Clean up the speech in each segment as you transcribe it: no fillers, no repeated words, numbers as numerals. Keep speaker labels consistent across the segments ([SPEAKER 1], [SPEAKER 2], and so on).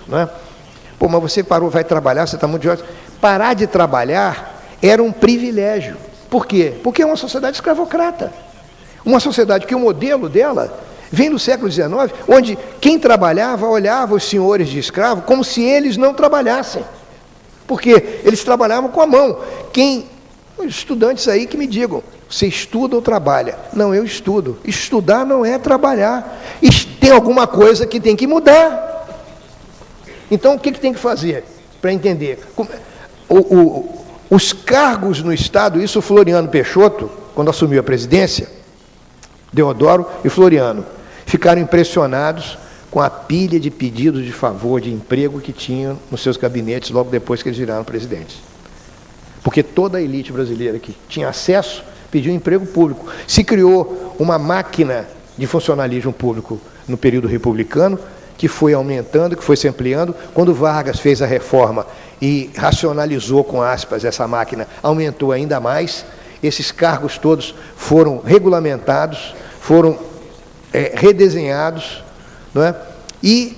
[SPEAKER 1] não é? Pô, mas você parou, vai trabalhar, você está muito jovem. Parar de trabalhar era um privilégio. Por quê? Porque é uma sociedade escravocrata. Uma sociedade que o modelo dela vem do século XIX, onde quem trabalhava olhava os senhores de escravo como se eles não trabalhassem. Porque eles trabalhavam com a mão. Os estudantes aí que me digam, você estuda ou trabalha? Não, eu estudo. Estudar não é trabalhar. Tem alguma coisa que tem que mudar. Então, o que tem que fazer para entender? Os cargos no Estado, isso o Floriano Peixoto, quando assumiu a presidência, Deodoro e Floriano, ficaram impressionados com a pilha de pedidos de favor de emprego que tinham nos seus gabinetes logo depois que eles viraram presidentes. Porque toda a elite brasileira que tinha acesso pediu emprego público. Se criou uma máquina de funcionalismo público no período republicano, que foi aumentando, que foi se ampliando. Quando Vargas fez a reforma e racionalizou, com aspas, essa máquina, aumentou ainda mais. Esses cargos todos foram regulamentados, foram redesenhados, não é? E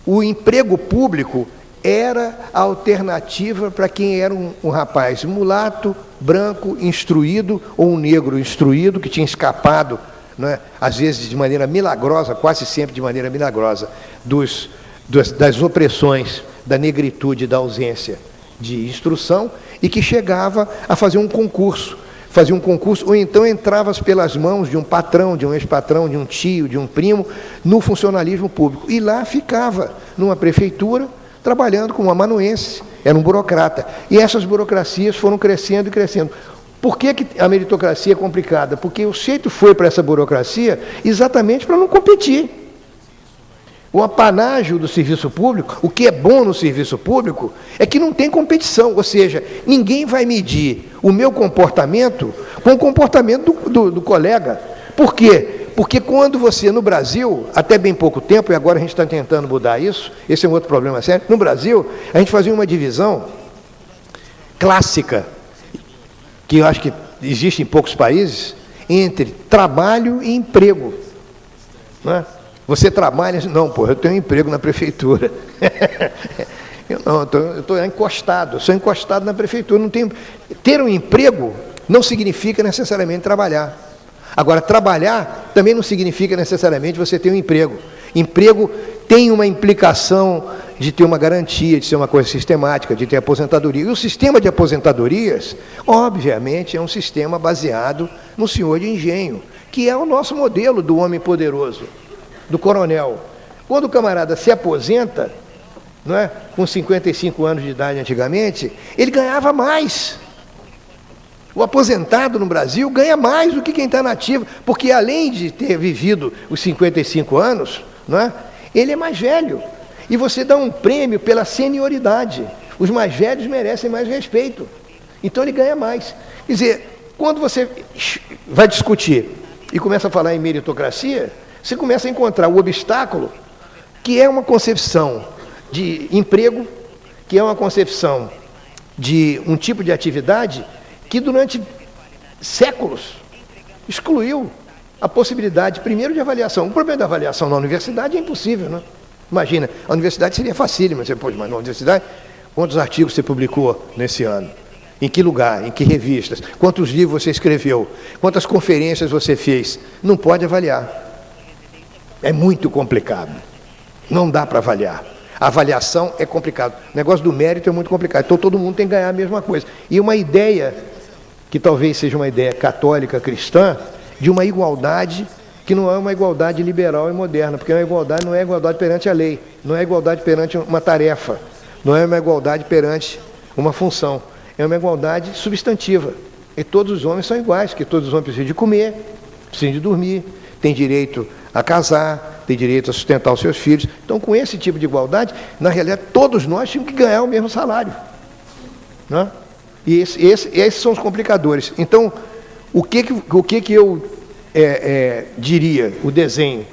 [SPEAKER 1] o emprego público era a alternativa para quem era um rapaz mulato, branco, instruído, ou um negro instruído, que tinha escapado, não é? Às vezes de maneira milagrosa, quase sempre de maneira milagrosa, das opressões da negritude, da ausência de instrução, e que chegava a fazer um concurso, ou então entrava pelas mãos de um patrão, de um ex-patrão, de um tio, de um primo, no funcionalismo público. E lá ficava, numa prefeitura, trabalhando como amanuense, era um burocrata. E essas burocracias foram crescendo e crescendo. Por que a meritocracia é complicada? Porque o sujeito foi para essa burocracia exatamente para não competir. O apanágio do serviço público, o que é bom no serviço público, é que não tem competição, ou seja, ninguém vai medir o meu comportamento com o comportamento do colega. Por quê? Porque quando você, no Brasil, até bem pouco tempo, e agora a gente está tentando mudar isso, esse é um outro problema sério, no Brasil, a gente fazia uma divisão clássica, que eu acho que existe em poucos países, entre trabalho e emprego. Não é? Você trabalha? Não, eu tenho um emprego na prefeitura. Eu estou encostado, sou encostado na prefeitura. Não tenho... Ter um emprego não significa necessariamente trabalhar. Agora, trabalhar também não significa necessariamente você ter um emprego. Emprego tem uma implicação de ter uma garantia, de ser uma coisa sistemática, de ter aposentadoria. E o sistema de aposentadorias, obviamente, é um sistema baseado no senhor de engenho, que é o nosso modelo do homem poderoso, do coronel. Quando o camarada se aposenta, não é, com 55 anos de idade antigamente, ele ganhava mais. O aposentado no Brasil ganha mais do que quem está na ativa, porque além de ter vivido os 55 anos, não é, ele é mais velho. E você dá um prêmio pela senioridade. Os mais velhos merecem mais respeito. Então ele ganha mais. Quer dizer, quando você vai discutir e começa a falar em meritocracia, você começa a encontrar o obstáculo, que é uma concepção de emprego, que é uma concepção de um tipo de atividade que durante séculos excluiu a possibilidade, primeiro, de avaliação. O problema da avaliação na universidade é impossível, né? Imagina, a universidade seria facílima, mas na universidade, quantos artigos você publicou nesse ano? Em que lugar? Em que revistas? Quantos livros você escreveu? Quantas conferências você fez? Não pode avaliar. É muito complicado. Não dá para avaliar. A avaliação é complicado. O negócio do mérito é muito complicado. Então todo mundo tem que ganhar a mesma coisa. E uma ideia, que talvez seja uma ideia católica cristã, de uma igualdade que não é uma igualdade liberal e moderna, porque uma igualdade não é igualdade perante a lei, não é igualdade perante uma tarefa, não é uma igualdade perante uma função, é uma igualdade substantiva. E todos os homens são iguais, porque todos os homens precisam de comer, precisam de dormir, têm direito a casar, têm direito a sustentar os seus filhos. Então, com esse tipo de igualdade, na realidade, todos nós tínhamos que ganhar o mesmo salário. Né? E esses são os complicadores. Então, o que eu diria? O desenho.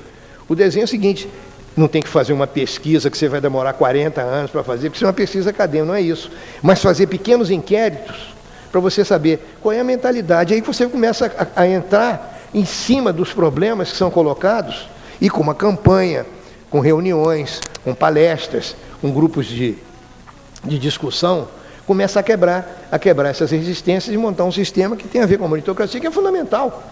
[SPEAKER 1] O desenho é o seguinte: não tem que fazer uma pesquisa que você vai demorar 40 anos para fazer, porque isso é uma pesquisa acadêmica, não é isso. Mas fazer pequenos inquéritos para você saber qual é a mentalidade. Aí você começa a entrar em cima dos problemas que são colocados, e com uma campanha, com reuniões, com palestras, com grupos de discussão, começa a quebrar essas resistências e montar um sistema que tem a ver com a meritocracia, que é fundamental,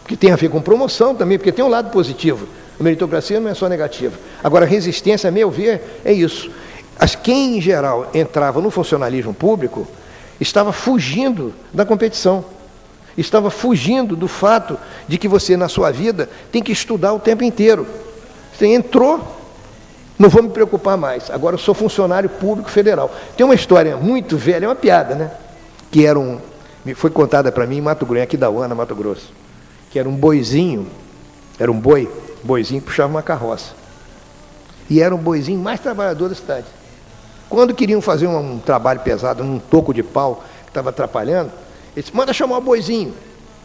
[SPEAKER 1] que tem a ver com promoção também, porque tem um lado positivo. A meritocracia não é só negativa. Agora, a resistência, a meu ver, é isso. Quem, em geral, entrava no funcionalismo público, estava fugindo da competição, estava fugindo do fato de que você, na sua vida, tem que estudar o tempo inteiro. Você entrou, não vou me preocupar mais, agora eu sou funcionário público federal. Tem uma história muito velha, é uma piada, né? Que foi contada para mim em Mato Grosso, aqui da Uana, Mato Grosso, que era um boizinho, era um boizinho que puxava uma carroça. E era um boizinho mais trabalhador da cidade. Quando queriam fazer um trabalho pesado, um toco de pau que estava atrapalhando, eles manda chamar o boizinho.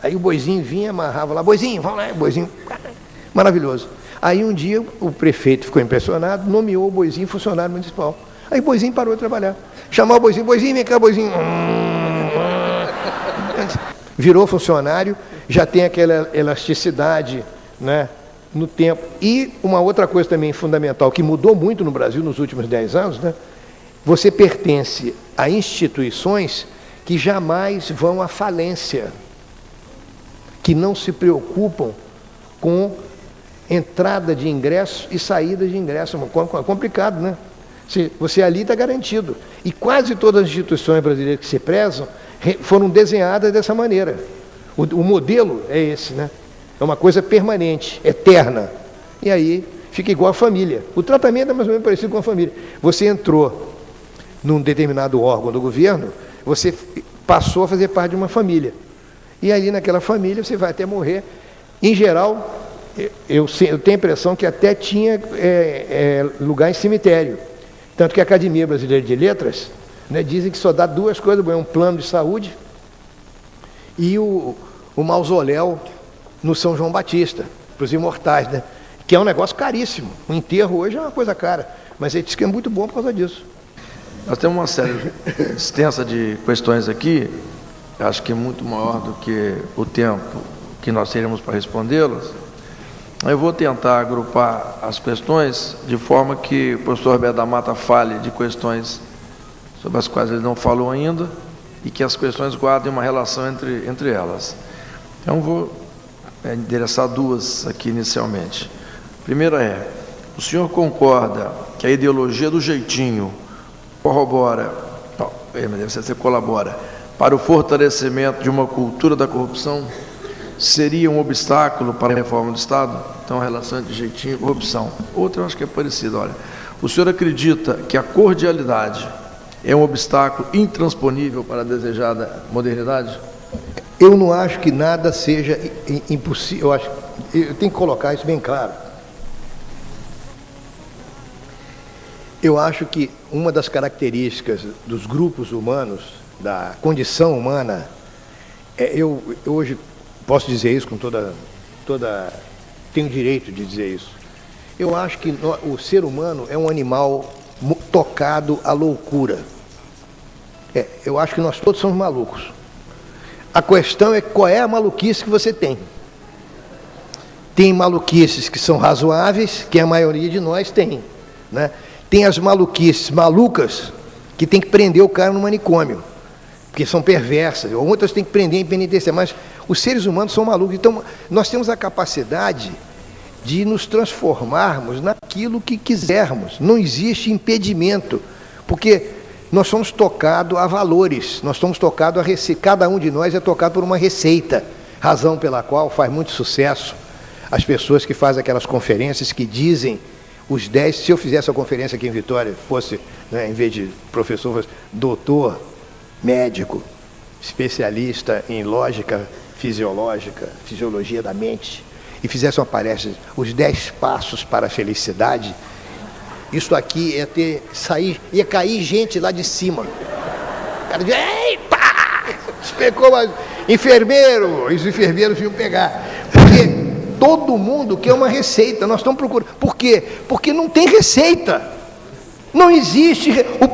[SPEAKER 1] Aí o boizinho vinha, amarrava lá, boizinho, vamos lá, boizinho, maravilhoso. Aí um dia o prefeito ficou impressionado, nomeou o boizinho funcionário municipal. Aí o boizinho parou de trabalhar. Chamar o boizinho, vem cá, boizinho. Virou funcionário, já tem aquela elasticidade, né, no tempo. E uma outra coisa também fundamental, que mudou muito no Brasil nos últimos 10 anos, né, você pertence a instituições que jamais vão à falência, que não se preocupam com entrada de ingresso e saída de ingresso. É complicado, né? Você ali está garantido. E quase todas as instituições brasileiras que se prezam foram desenhadas dessa maneira. O modelo é esse, né? É uma coisa permanente, eterna. E aí fica igual a família. O tratamento é mais ou menos parecido com a família. Você entrou num determinado órgão do governo, você passou a fazer parte de uma família. E ali naquela família você vai até morrer. Em geral, eu tenho a impressão que até tinha lugar em cemitério. Tanto que a Academia Brasileira de Letras, né, dizem que só dá duas coisas, um plano de saúde e o mausoléu no São João Batista, para os imortais, né, que é um negócio caríssimo. O enterro hoje é uma coisa cara, mas ele diz que é muito bom por causa disso.
[SPEAKER 2] Nós temos uma série extensa de questões aqui, acho que é muito maior do que o tempo que nós teremos para respondê-las. Eu vou tentar agrupar as questões de forma que o professor Roberto da Mata fale de questões sobre as quais ele não falou ainda e que as questões guardem uma relação entre elas. Então, vou endereçar duas aqui inicialmente. A primeira é: o senhor concorda que a ideologia do jeitinho colabora para o fortalecimento de uma cultura da corrupção? Seria um obstáculo para a reforma do Estado? Então, a relação entre jeitinho e corrupção. Outra, eu acho que é parecida. Olha, o senhor acredita que a cordialidade é um obstáculo intransponível para a desejada modernidade?
[SPEAKER 1] Eu não acho que nada seja impossível. Eu tenho que colocar isso bem claro. Eu acho que uma das características dos grupos humanos, da condição humana, eu hoje posso dizer isso com tenho direito de dizer isso. Eu acho que o ser humano é um animal tocado à loucura. Eu acho que nós todos somos malucos. A questão é qual é a maluquice que você tem. Tem maluquices que são razoáveis, que a maioria de nós tem, né? Tem as maluquices malucas que tem que prender o cara no manicômio, porque são perversas, ou outras tem que prender em penitência, mas os seres humanos são malucos. Então, nós temos a capacidade de nos transformarmos naquilo que quisermos. Não existe impedimento, porque nós somos tocados a valores, nós somos tocados a receita. Cada um de nós é tocado por uma receita, razão pela qual faz muito sucesso as pessoas que fazem aquelas conferências que dizem os 10, se eu fizesse a conferência aqui em Vitória, fosse, né, em vez de professor, fosse doutor, médico, especialista em lógica fisiológica, fisiologia da mente, e fizesse uma palestra, os 10 passos para a felicidade, isso aqui ia cair gente lá de cima. O cara dizia, eita! Especou, mas enfermeiro, os enfermeiros vinham pegar. Porque todo mundo quer uma receita, nós estamos procurando. Por quê? Porque não tem receita. Não existe. O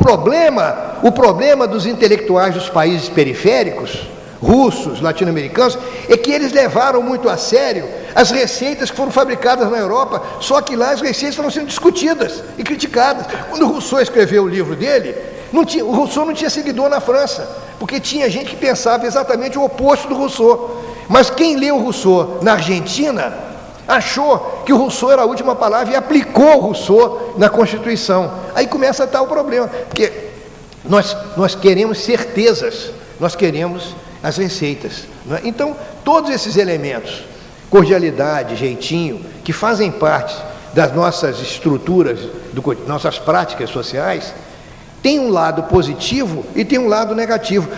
[SPEAKER 1] problema dos intelectuais dos países periféricos, russos, latino-americanos, é que eles levaram muito a sério as receitas que foram fabricadas na Europa, só que lá as receitas foram sendo discutidas e criticadas. Quando o Rousseau escreveu o livro dele, o Rousseau não tinha seguidor na França, porque tinha gente que pensava exatamente o oposto do Rousseau. Mas quem leu o Rousseau na Argentina achou que o Rousseau era a última palavra e aplicou o Rousseau na Constituição. Aí começa a estar o problema, porque nós queremos certezas, nós queremos as receitas, não é? Então, todos esses elementos, cordialidade, jeitinho, que fazem parte das nossas estruturas, nossas práticas sociais, tem um lado positivo e tem um lado negativo.